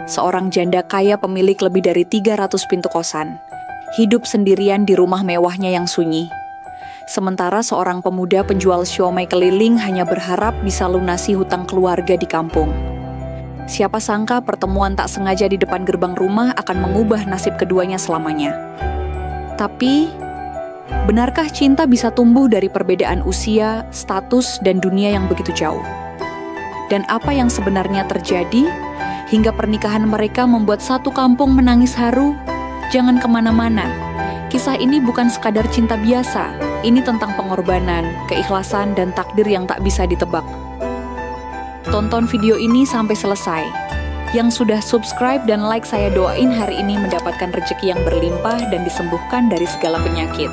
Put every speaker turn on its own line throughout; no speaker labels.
seorang janda kaya pemilik lebih dari 300 pintu kosan, hidup sendirian di rumah mewahnya yang sunyi. Sementara seorang pemuda penjual siomay keliling hanya berharap bisa lunasi hutang keluarga di kampung. Siapa sangka pertemuan tak sengaja di depan gerbang rumah akan mengubah nasib keduanya selamanya. Tapi, benarkah cinta bisa tumbuh dari perbedaan usia, status, dan dunia yang begitu jauh? Dan apa yang sebenarnya terjadi hingga pernikahan mereka membuat satu kampung menangis haru? Jangan kemana-mana. Kisah ini bukan sekadar cinta biasa. Ini tentang pengorbanan, keikhlasan, dan takdir yang tak bisa ditebak. Tonton video ini sampai selesai. Yang sudah subscribe dan like saya doain hari ini mendapatkan rezeki yang berlimpah dan disembuhkan dari segala penyakit.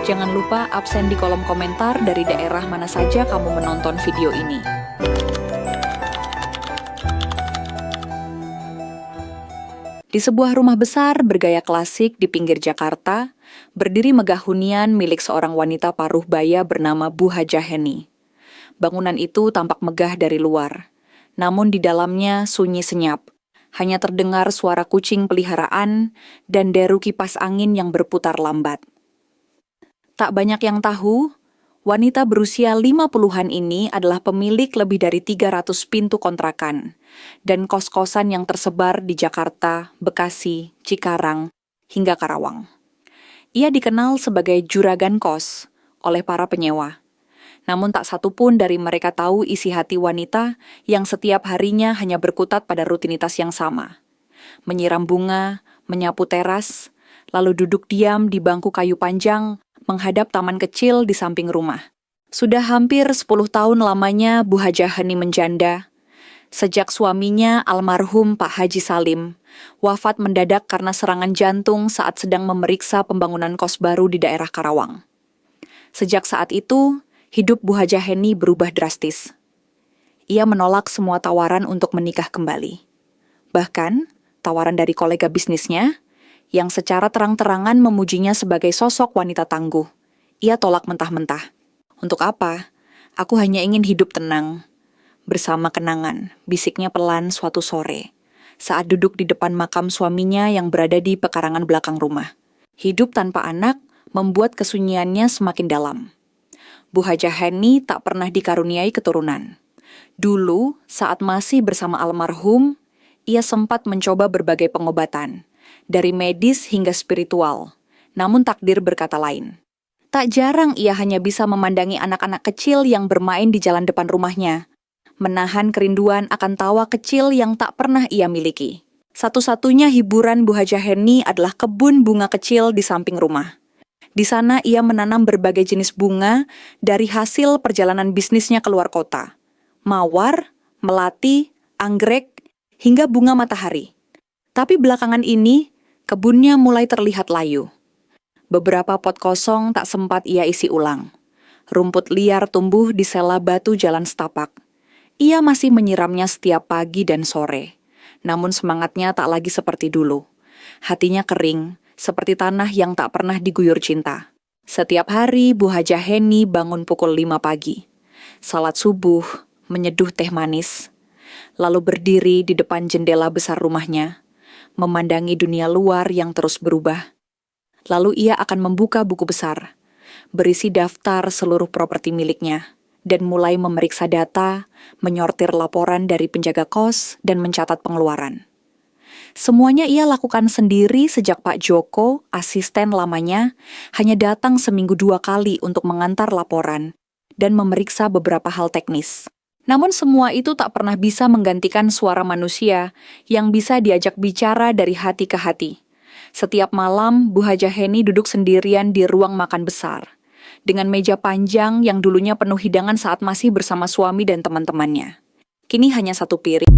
Jangan lupa absen di kolom komentar dari daerah mana saja kamu menonton video ini. Di sebuah rumah besar bergaya klasik di pinggir Jakarta, berdiri megah hunian milik seorang wanita paruh baya bernama Bu Hajah Heni. Bangunan itu tampak megah dari luar, namun di dalamnya sunyi senyap. Hanya terdengar suara kucing peliharaan dan deru kipas angin yang berputar lambat. Tak banyak yang tahu, wanita berusia 50-an ini adalah pemilik lebih dari 300 pintu kontrakan dan kos-kosan yang tersebar di Jakarta, Bekasi, Cikarang, hingga Karawang. Ia dikenal sebagai juragan kos oleh para penyewa. Namun tak satu pun dari mereka tahu isi hati wanita yang setiap harinya hanya berkutat pada rutinitas yang sama. Menyiram bunga, menyapu teras, lalu duduk diam di bangku kayu panjang menghadap taman kecil di samping rumah. Sudah hampir 10 tahun lamanya Bu Hajah Heni menjanda. Sejak suaminya almarhum Pak Haji Salim wafat mendadak karena serangan jantung saat sedang memeriksa pembangunan kos baru di daerah Karawang. Sejak saat itu, hidup Bu Hajah Heni berubah drastis. Ia menolak semua tawaran untuk menikah kembali. Bahkan, tawaran dari kolega bisnisnya, yang secara terang-terangan memujinya sebagai sosok wanita tangguh, ia tolak mentah-mentah. Untuk apa? Aku hanya ingin hidup tenang. Bersama kenangan, bisiknya pelan suatu sore, saat duduk di depan makam suaminya yang berada di pekarangan belakang rumah. Hidup tanpa anak membuat kesunyiannya semakin dalam. Bu Hajah Heni tak pernah dikaruniai keturunan. Dulu, saat masih bersama almarhum, ia sempat mencoba berbagai pengobatan, dari medis hingga spiritual. Namun takdir berkata lain. Tak jarang ia hanya bisa memandangi anak-anak kecil yang bermain di jalan depan rumahnya, menahan kerinduan akan tawa kecil yang tak pernah ia miliki. Satu-satunya hiburan Bu Hajah Heni adalah kebun bunga kecil di samping rumah. Di sana ia menanam berbagai jenis bunga dari hasil perjalanan bisnisnya keluar kota. Mawar, melati, anggrek, hingga bunga matahari. Tapi belakangan ini, kebunnya mulai terlihat layu. Beberapa pot kosong tak sempat ia isi ulang. Rumput liar tumbuh di sela batu jalan setapak. Ia masih menyiramnya setiap pagi dan sore. Namun semangatnya tak lagi seperti dulu. Hatinya kering, seperti tanah yang tak pernah diguyur cinta. Setiap hari Bu Hajah Heni bangun pukul 5 pagi. Salat subuh, menyeduh teh manis. Lalu berdiri di depan jendela besar rumahnya, memandangi dunia luar yang terus berubah. Lalu ia akan membuka buku besar, berisi daftar seluruh properti miliknya, dan mulai memeriksa data, menyortir laporan dari penjaga kos, dan mencatat pengeluaran. Semuanya ia lakukan sendiri sejak Pak Joko, asisten lamanya, hanya datang seminggu 2 kali untuk mengantar laporan dan memeriksa beberapa hal teknis. Namun semua itu tak pernah bisa menggantikan suara manusia yang bisa diajak bicara dari hati ke hati. Setiap malam, Bu Hajah Heni duduk sendirian di ruang makan besar, dengan meja panjang yang dulunya penuh hidangan saat masih bersama suami dan teman-temannya. Kini hanya satu piring.